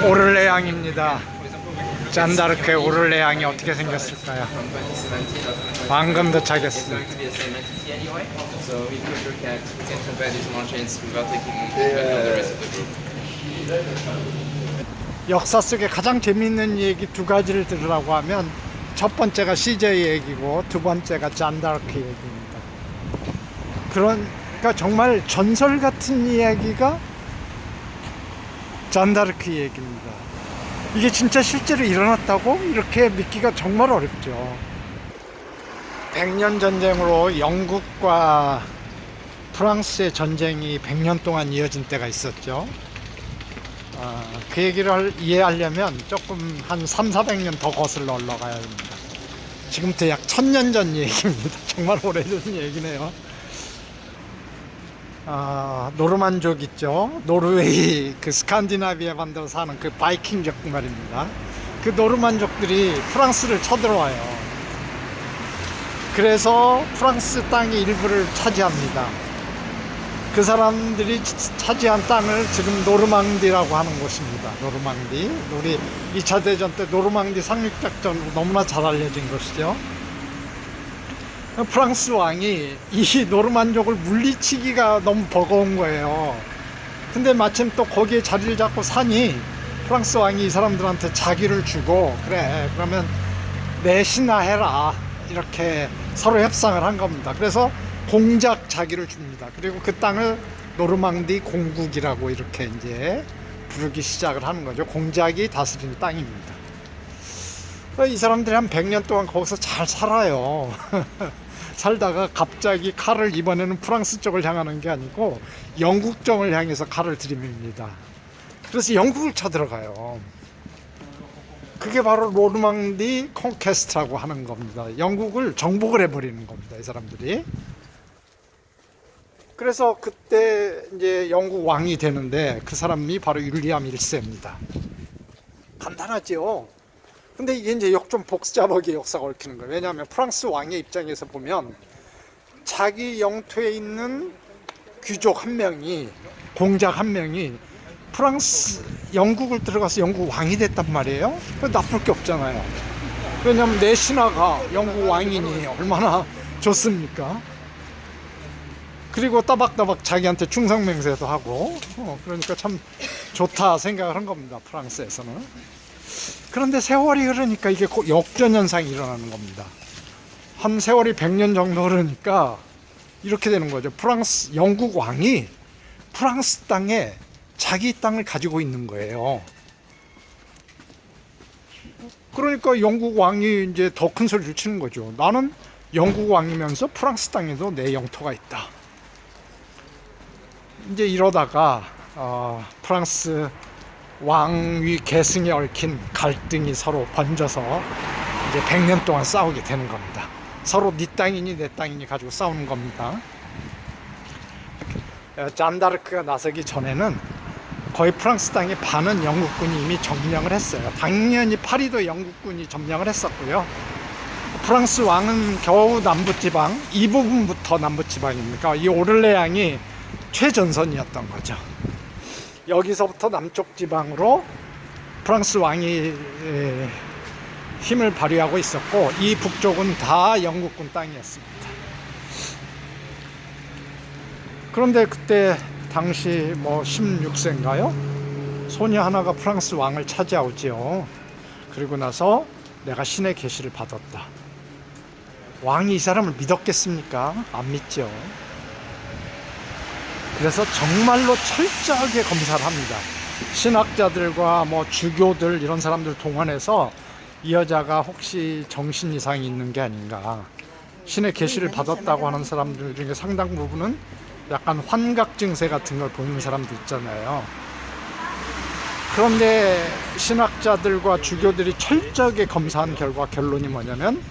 오를레앙입니다. 잔다르크의 오를레앙이 어떻게 생겼을까요? 방금 도착했습니다. 역사 속에 가장 재미있는 얘기 두 가지를 들으라고 하면 첫 번째가 CJ 얘기고 두 번째가 잔다르크 얘기입니다. 그러니까 정말 전설 같은 이야기가 잔다르크 얘기입니다. 이게 진짜 실제로 일어났다고? 이렇게 믿기가 정말 어렵죠. 100년 전쟁으로 영국과 프랑스의 전쟁이 100년 동안 이어진 때가 있었죠. 그 얘기를 이해하려면 조금 한 300~400년 더 거슬러 올라가야 합니다. 지금부터 약 1000년 전 얘기입니다. 정말 오래전 얘기네요. 노르만족 있죠. 노르웨이 그 스칸디나비아 반도 사는 그 바이킹족 말입니다. 그 노르만족들이 프랑스를 쳐들어와요. 그래서 프랑스 땅의 일부를 차지합니다. 그 사람들이 차지한 땅을 지금 노르망디라고 하는 곳입니다. 노르망디. 우리 2차 대전 때 노르망디 상륙작전으로 너무나 잘 알려진 것이죠. 프랑스 왕이 이 노르만족을 물리치기가 너무 버거운 거예요. 근데 마침 또 거기에 자리를 잡고 사니 프랑스 왕이 이 사람들한테 자기를 주고, 그래 그러면 내 신하해라, 이렇게 서로 협상을 한 겁니다. 그래서 공작 자기를 줍니다. 그리고 그 땅을 노르망디 공국이라고 이렇게 이제 부르기 시작을 하는 거죠. 공작이 다스린 땅입니다. 이 사람들이 한 100년 동안 거기서 잘 살아요. 살다가 갑자기 칼을 이번에는 프랑스 쪽을 향하는 게 아니고 영국 쪽을 향해서 칼을 들이밉니다. 그래서 영국을 쳐들어가요. 그게 바로 노르망디 콘퀘스트라고 하는 겁니다. 영국을 정복을 해버리는 겁니다, 이 사람들이. 그래서 그때 이제 영국 왕이 되는데 그 사람이 바로 윌리엄 1세입니다. 간단하죠. 근데 이게 이제 좀 복잡하게 역사가 얽히는 거예요. 왜냐하면 프랑스 왕의 입장에서 보면 자기 영토에 있는 귀족 한 명이, 공작 한 명이 영국을 들어가서 영국 왕이 됐단 말이에요. 나쁠 게 없잖아요. 왜냐하면 내 신하가 영국 왕이니 얼마나 좋습니까? 그리고 따박따박 자기한테 충성맹세도 하고, 그러니까 참 좋다 생각을 한 겁니다, 프랑스에서는. 그런데 세월이 흐르니까 이게 역전현상이 일어나는 겁니다. 한 세월이 100년 정도 흐르니까 이렇게 되는 거죠. 영국 왕이 프랑스 땅에 자기 땅을 가지고 있는 거예요. 그러니까 영국 왕이 이제 더 큰 소리를 치는 거죠. 나는 영국 왕이면서 프랑스 땅에도 내 영토가 있다. 이제 이러다가 프랑스 왕위 계승에 얽힌 갈등이 서로 번져서 이제 100년 동안 싸우게 되는 겁니다. 서로 네 땅이니 내 땅이니 가지고 싸우는 겁니다. 잔다르크가 나서기 전에는 거의 프랑스 땅의 반은 영국군이 이미 점령을 했어요. 당연히 파리도 영국군이 점령을 했었고요. 프랑스 왕은 겨우 남부지방, 이 부분부터 남부지방입니까? 이 오를레앙이 최전선이었던 거죠. 여기서부터 남쪽 지방으로 프랑스 왕이 힘을 발휘하고 있었고, 이 북쪽은 다 영국군 땅이었습니다. 그런데 그때 당시 16세인가요? 소녀 하나가 프랑스 왕을 차지하지요. 그리고 나서 내가 신의 계시를 받았다. 왕이 이 사람을 믿었겠습니까? 안 믿죠. 그래서 정말로 철저하게 검사를 합니다. 신학자들과 주교들 이런 사람들 동원해서 이 여자가 혹시 정신 이상이 있는 게 아닌가. 신의 계시를 받았다고 하는 사람들 중에 상당 부분은 약간 환각 증세 같은 걸 보이는 사람도 있잖아요. 그런데 신학자들과 주교들이 철저하게 검사한 결과 결론이 뭐냐면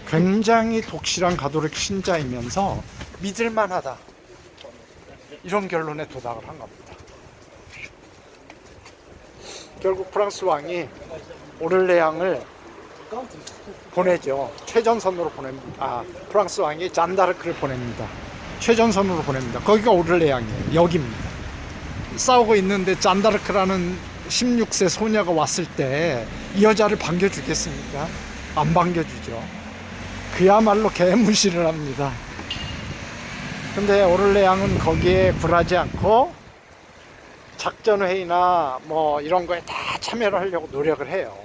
굉장히 독실한 가톨릭 신자이면서 믿을만하다, 이런 결론에 도달을 한 겁니다. 결국 프랑스 왕이 오를레앙을 보내죠. 최전선으로 보냅니다. 프랑스 왕이 잔다르크를 보냅니다. 최전선으로 보냅니다. 거기가 오를레앙이에요. 여기입니다. 싸우고 있는데 잔다르크라는 16세 소녀가 왔을 때 이 여자를 반겨주겠습니까? 안 반겨주죠. 그야말로 개무시를 합니다. 근데 오를레앙은 거기에 굴하지 않고 작전회의나 뭐 이런 거에 다 참여를 하려고 노력을 해요.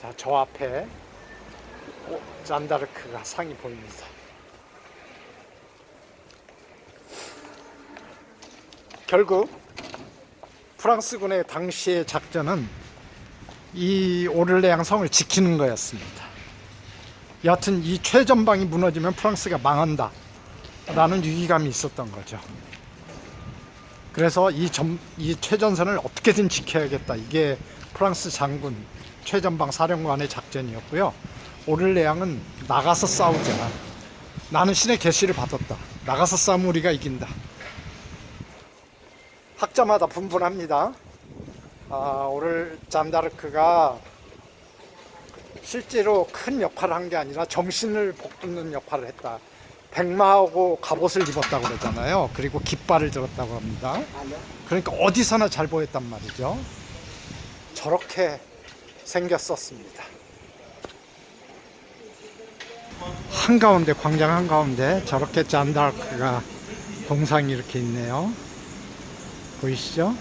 자, 저 앞에 잔다르크가 상이 보입니다. 결국 프랑스군의 당시의 작전은 이 오를레앙 성을 지키는 거였습니다. 여하튼 이 최전방이 무너지면 프랑스가 망한다 라는 위기감이 있었던 거죠. 그래서 이 최전선을 어떻게든 지켜야겠다, 이게 프랑스 장군 최전방 사령관의 작전이었고요. 오를레앙은 나가서 싸우자, 나는 신의 계시를 받았다, 나가서 싸우면 우리가 이긴다. 학자마다 분분합니다. 잔다르크가 실제로 큰 역할을 한 게 아니라 정신을 북돋는 역할을 했다. 백마하고 갑옷을 입었다고 그러잖아요. 그리고 깃발을 들었다고 합니다. 그러니까 어디서나 잘 보였단 말이죠. 저렇게 생겼었습니다. 한가운데, 광장 한가운데 저렇게 잔다르크가 동상이 이렇게 있네요. 보이시죠?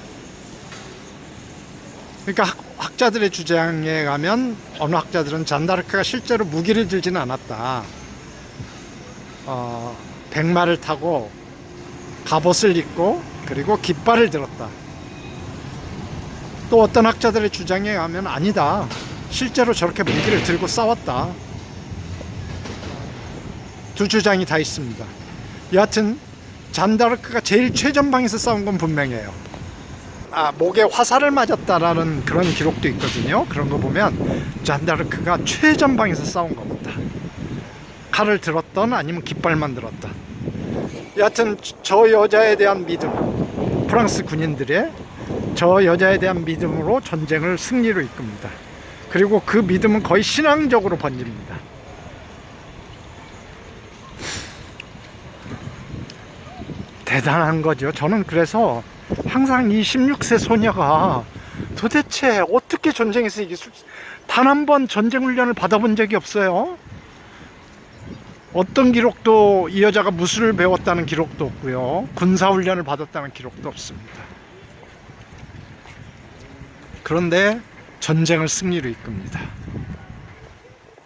그러니까 학자들의 주장에 가면 어느 학자들은 잔다르크가 실제로 무기를 들지는 않았다. 백마를 타고 갑옷을 입고 그리고 깃발을 들었다. 또 어떤 학자들의 주장에 가면 아니다, 실제로 저렇게 무기를 들고 싸웠다. 두 주장이 다 있습니다. 여하튼 잔다르크가 제일 최전방에서 싸운 건 분명해요. 목에 화살을 맞았다라는 그런 기록도 있거든요. 그런 거 보면 잔다르크가 최전방에서 싸운 겁니다. 칼을 들었던 아니면 깃발만 들었던. 여하튼 저 여자에 대한 믿음, 프랑스 군인들의 저 여자에 대한 믿음으로 전쟁을 승리로 이끕니다. 그리고 그 믿음은 거의 신앙적으로 번집니다. 대단한 거죠. 저는 그래서 항상 이 16세 소녀가 도대체 어떻게 전쟁에서 이길 수, 단 한 번 전쟁 훈련을 받아본 적이 없어요. 어떤 기록도 이 여자가 무술을 배웠다는 기록도 없고요, 군사훈련을 받았다는 기록도 없습니다. 그런데 전쟁을 승리로 이끕니다.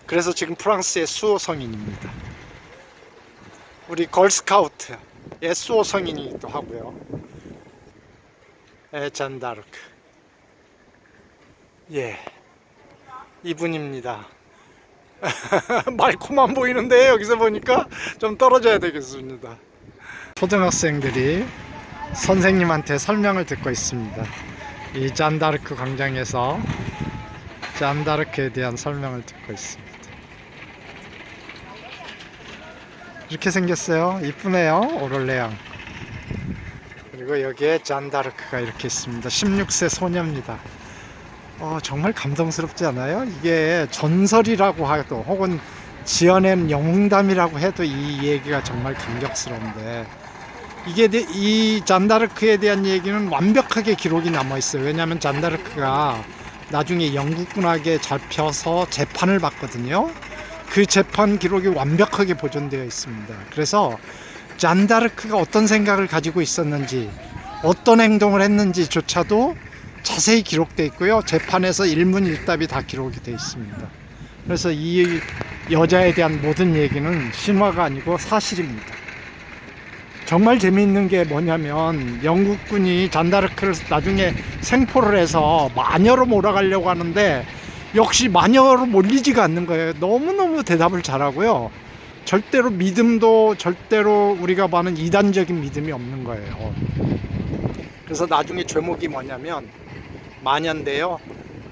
그래서 지금 프랑스의 수호 성인입니다. 우리 걸스카우트의 수호 성인이기도 하고요. 잔다르크, 예, 이분입니다. 말코만 보이는데 여기서 보니까 좀 떨어져야 되겠습니다. 초등학생들이 선생님한테 설명을 듣고 있습니다. 이 잔다르크 광장에서 잔다르크에 대한 설명을 듣고 있습니다. 이렇게 생겼어요. 이쁘네요, 오를레앙. 그리고 여기에 잔다르크가 이렇게 있습니다. 16세 소녀입니다. 정말 감동스럽지 않아요? 이게 전설이라고 해도, 혹은 지어낸 영웅담이라고 해도 이 얘기가 정말 감격스러운데, 이 잔다르크에 대한 얘기는 완벽하게 기록이 남아 있어요. 왜냐하면 잔다르크가 나중에 영국군에게 잡혀서 재판을 받거든요. 그 재판 기록이 완벽하게 보존되어 있습니다. 그래서 잔다르크가 어떤 생각을 가지고 있었는지, 어떤 행동을 했는지조차도 자세히 기록되어 있고요. 재판에서 일문일답이 다 기록이 되어 있습니다. 그래서 이 여자에 대한 모든 얘기는 신화가 아니고 사실입니다. 정말 재미있는 게 뭐냐면, 영국군이 잔다르크를 나중에 생포를 해서 마녀로 몰아가려고 하는데 역시 마녀로 몰리지가 않는 거예요. 너무너무 대답을 잘하고요. 절대로 믿음도, 절대로 우리가 봐는 이단적인 믿음이 없는 거예요. 그래서 나중에 죄목이 뭐냐면, 마녀인데요,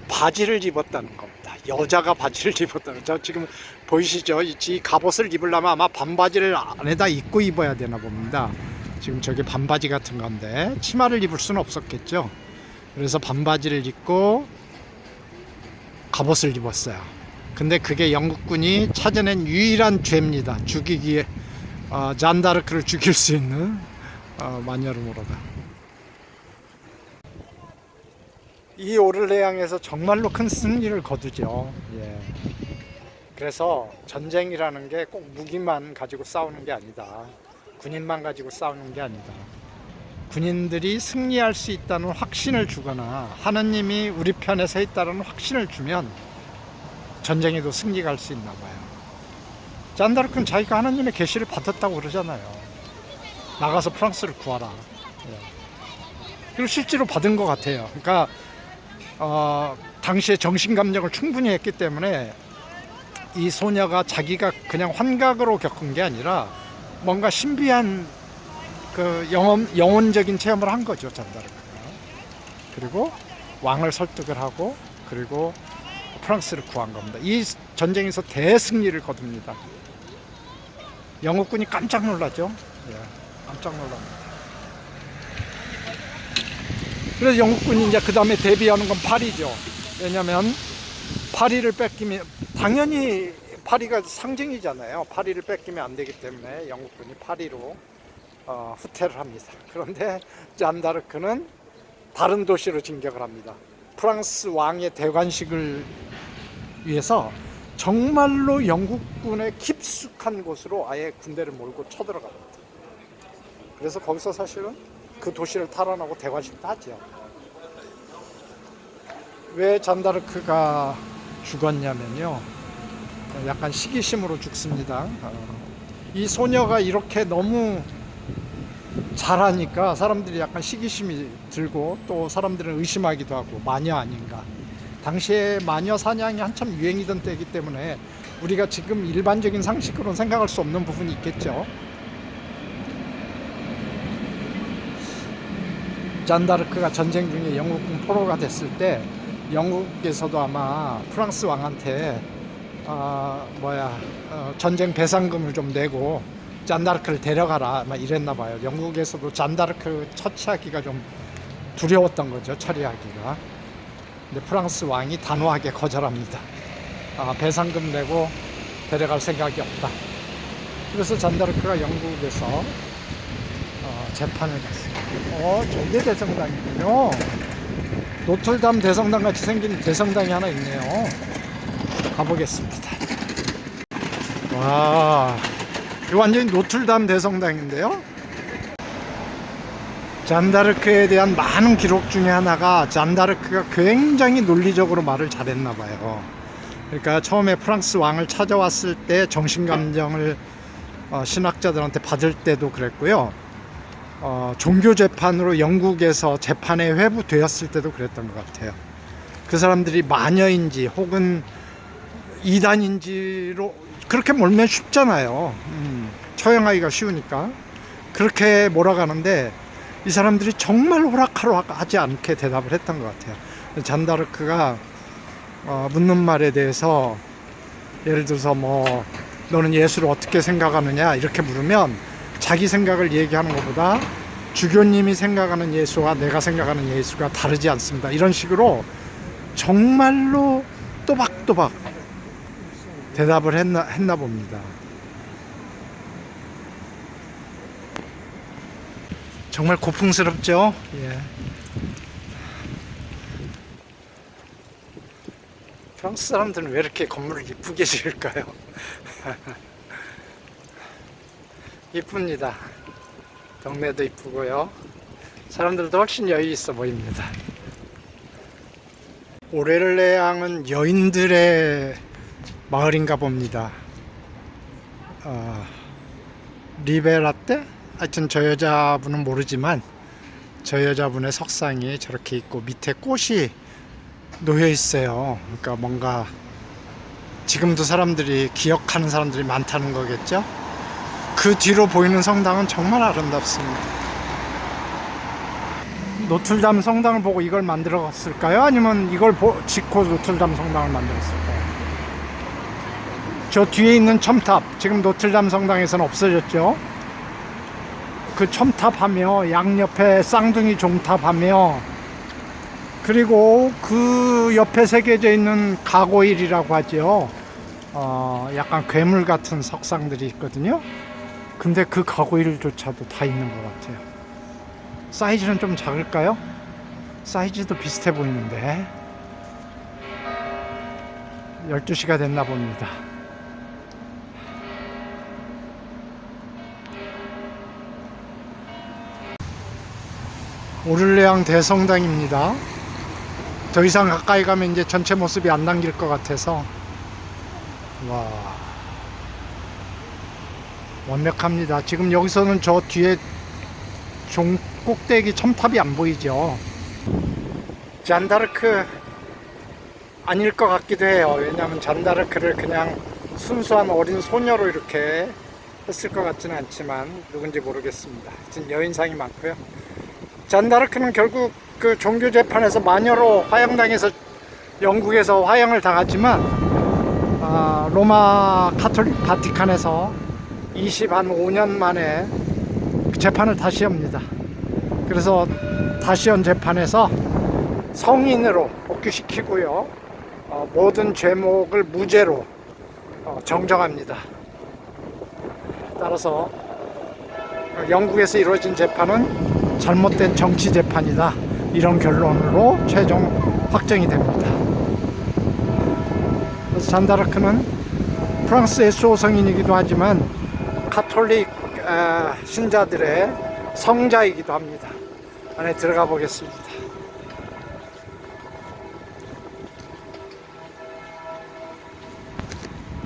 바지를 입었다는 겁니다. 여자가 바지를 입었다는. 저 지금 보이시죠? 이 갑옷을 입으려면 아마 반바지를 안에다 입고 입어야 되나 봅니다. 지금 저게 반바지 같은 건데 치마를 입을 수는 없었겠죠. 그래서 반바지를 입고 갑옷을 입었어요. 근데 그게 영국군이 찾아낸 유일한 죄입니다. 죽이기에 잔다르크를 죽일 수 있는 마녀로 몰아가. 이 오를레앙에서 정말로 큰 승리를 거두죠. 예. 그래서 전쟁이라는 게 꼭 무기만 가지고 싸우는 게 아니다. 군인만 가지고 싸우는 게 아니다. 군인들이 승리할 수 있다는 확신을 주거나 하느님이 우리 편에 서 있다는 확신을 주면 전쟁에도 승리가 할 수 있나 봐요. 잔다르크는 자기가 하느님의 계시를 받았다고 그러잖아요. 나가서 프랑스를 구하라. 예. 그리고 실제로 받은 것 같아요. 그러니까 당시에 정신감정을 충분히 했기 때문에 이 소녀가 자기가 그냥 환각으로 겪은 게 아니라 뭔가 신비한 그 영혼적인 체험을 한 거죠, 잔다르크가. 그리고 왕을 설득을 하고 그리고 프랑스를 구한 겁니다. 이 전쟁에서 대승리를 거둡니다. 영국군이 깜짝 놀라죠. 예, 깜짝 놀랍니다. 그래서 영국군이 이제 그 다음에 대비하는 건 파리죠. 왜냐면 파리를 뺏기면 당연히 파리가 상징이잖아요. 파리를 뺏기면 안 되기 때문에 영국군이 파리로 후퇴를 합니다. 그런데 잔다르크는 다른 도시로 진격을 합니다. 프랑스 왕의 대관식을 위해서 정말로 영국군의 깊숙한 곳으로 아예 군대를 몰고 쳐들어갑니다. 그래서 거기서 사실은 그 도시를 탈환하고 대관식도 하죠. 왜 잔다르크가 죽었냐면요, 약간 시기심으로 죽습니다. 이 소녀가 이렇게 너무 잘하니까 사람들이 약간 시기심이 들고 또 사람들은 의심하기도 하고 마녀 아닌가. 당시에 마녀 사냥이 한참 유행이던 때이기 때문에 우리가 지금 일반적인 상식으로는 생각할 수 없는 부분이 있겠죠. 잔다르크가 전쟁 중에 영국군 포로가 됐을 때 영국에서도 아마 프랑스 왕한테 전쟁 배상금을 좀 내고 잔다르크를 데려가라 막 이랬나 봐요. 영국에서도 잔다르크 처치하기가 좀 두려웠던 거죠, 처리하기가. 근데 프랑스 왕이 단호하게 거절합니다. 배상금 내고 데려갈 생각이 없다. 그래서 잔다르크가 영국에서 재판을 갔습니다. 저게 대성당이군요. 노틀담 대성당 같이 생긴 대성당이 하나 있네요. 가보겠습니다. 와, 이거 완전히 노틀담 대성당인데요. 잔다르크에 대한 많은 기록 중에 하나가 잔다르크가 굉장히 논리적으로 말을 잘했나 봐요. 그러니까 처음에 프랑스 왕을 찾아왔을 때 정신감정을 신학자들한테 받을 때도 그랬고요. 종교 재판으로 영국에서 재판에 회부되었을 때도 그랬던 것 같아요. 그 사람들이 마녀인지 혹은 이단인지로 그렇게 몰면 쉽잖아요. 처형하기가 쉬우니까 그렇게 몰아가는데 이 사람들이 정말 호락호락하지 않게 대답을 했던 것 같아요. 잔다르크가 묻는 말에 대해서 예를 들어서 뭐 너는 예수를 어떻게 생각하느냐 이렇게 물으면 자기 생각을 얘기하는 것보다 주교님이 생각하는 예수와 내가 생각하는 예수가 다르지 않습니다, 이런 식으로 정말로 또박또박 대답을 했나 봅니다. 정말 고풍스럽죠. 예. 프랑스 사람들은 왜 이렇게 건물을 이쁘게 지을까요? 이쁩니다. 동네도 이쁘고요. 사람들도 훨씬 여유 있어 보입니다. 오렐레앙은 여인들의 마을인가 봅니다. 리베라떼? 하여튼 저 여자분은 모르지만 저 여자분의 석상이 저렇게 있고 밑에 꽃이 놓여 있어요. 그러니까 뭔가 지금도 사람들이 기억하는 사람들이 많다는 거겠죠. 그 뒤로 보이는 성당은 정말 아름답습니다. 노틀담 성당을 보고 이걸 만들었을까요? 아니면 이걸 짓고 노틀담 성당을 만들었을까요? 저 뒤에 있는 첨탑, 지금 노틀담 성당에서는 없어졌죠. 그 첨탑하며 양옆에 쌍둥이 종탑하며 그리고 그 옆에 새겨져 있는 가고일이라고 하죠. 약간 괴물 같은 석상들이 있거든요. 근데 그 가고일조차도 다 있는 것 같아요. 사이즈는 좀 작을까요? 사이즈도 비슷해 보이는데 12시가 됐나 봅니다. 오를레앙 대성당입니다. 더 이상 가까이 가면 이제 전체 모습이 안 남길 것 같아서 와, 완벽합니다. 지금 여기서는 저 뒤에 꼭대기 첨탑이 안 보이죠. 잔다르크 아닐 것 같기도 해요. 왜냐하면 잔다르크를 그냥 순수한 어린 소녀로 이렇게 했을 것 같지는 않지만 누군지 모르겠습니다. 하여튼 여인상이 많고요. 잔다르크는 결국 그 종교 재판에서 마녀로 화형당해서 영국에서 화형을 당했지만 로마 카톨릭 바티칸에서 25년 만에 재판을 다시 합니다. 그래서 다시 한 재판에서 성인으로 복귀시키고요, 모든 죄목을 무죄로 정정합니다. 따라서 영국에서 이루어진 재판은 잘못된 정치 재판이다, 이런 결론으로 최종 확정이 됩니다. 그래서 잔다르크는 프랑스의 수호성인이기도 하지만 카톨릭 신자들의 성자이기도 합니다. 안에 들어가 보겠습니다.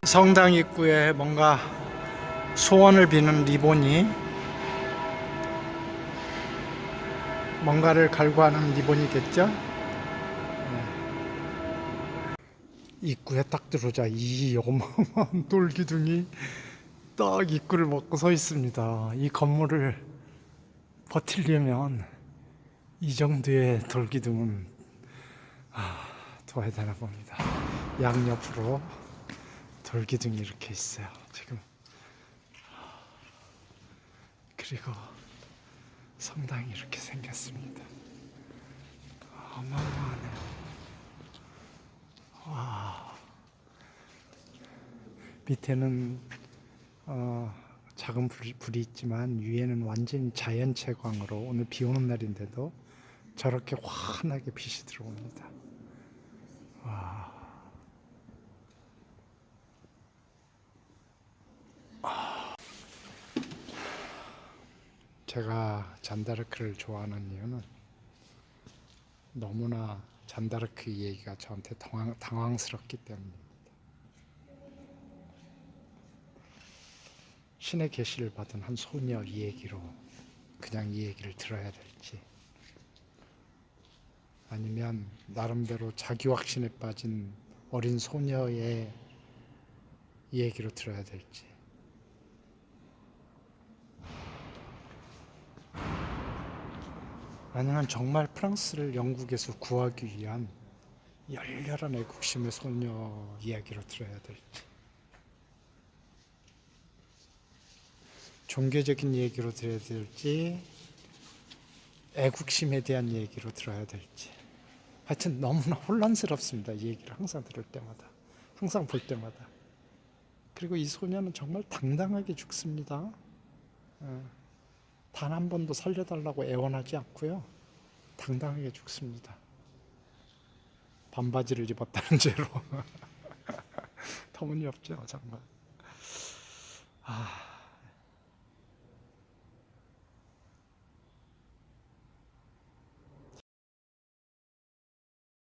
성당 입구에 뭔가 소원을 비는 리본이, 뭔가를 갈구하는 리본이겠죠. 입구에 딱 들어오자 이 어마어마한 돌기둥이 딱 입구를 먹고 서 있습니다. 이 건물을 버티려면 이 정도의 돌기둥은 둬야 되나 봅니다. 양옆으로 돌기둥이 이렇게 있어요 지금. 그리고 성당이 이렇게 생겼습니다. 어마어마하네요. 와, 밑에는 작은 불이 있지만 위에는 완전히 자연 채광으로, 오늘 비 오는 날인데도 저렇게 환하게 빛이 들어옵니다. 와. 제가 잔다르크를 좋아하는 이유는 너무나 잔다르크 얘기가 저한테 당황스럽기 때문입니다. 신의 계시를 받은 한 소녀 이야기로 그냥 이 얘기를 들어야 될지, 아니면 나름대로 자기 확신에 빠진 어린 소녀의 이야기로 들어야 될지. 아니면 정말 프랑스를 영국에서 구하기 위한 열렬한 애국심의 소녀 이야기로 들어야 될지, 종교적인 얘기로 들어야 될지, 애국심에 대한 얘기로 들어야 될지. 하여튼 너무나 혼란스럽습니다. 이 얘기를 항상 들을 때마다, 항상 볼 때마다. 그리고 이 소녀는 정말 당당하게 죽습니다. 단 한 번도 살려달라고 애원하지 않고요, 당당하게 죽습니다. 반바지를 입었다는 죄로. 터무니없죠 정말.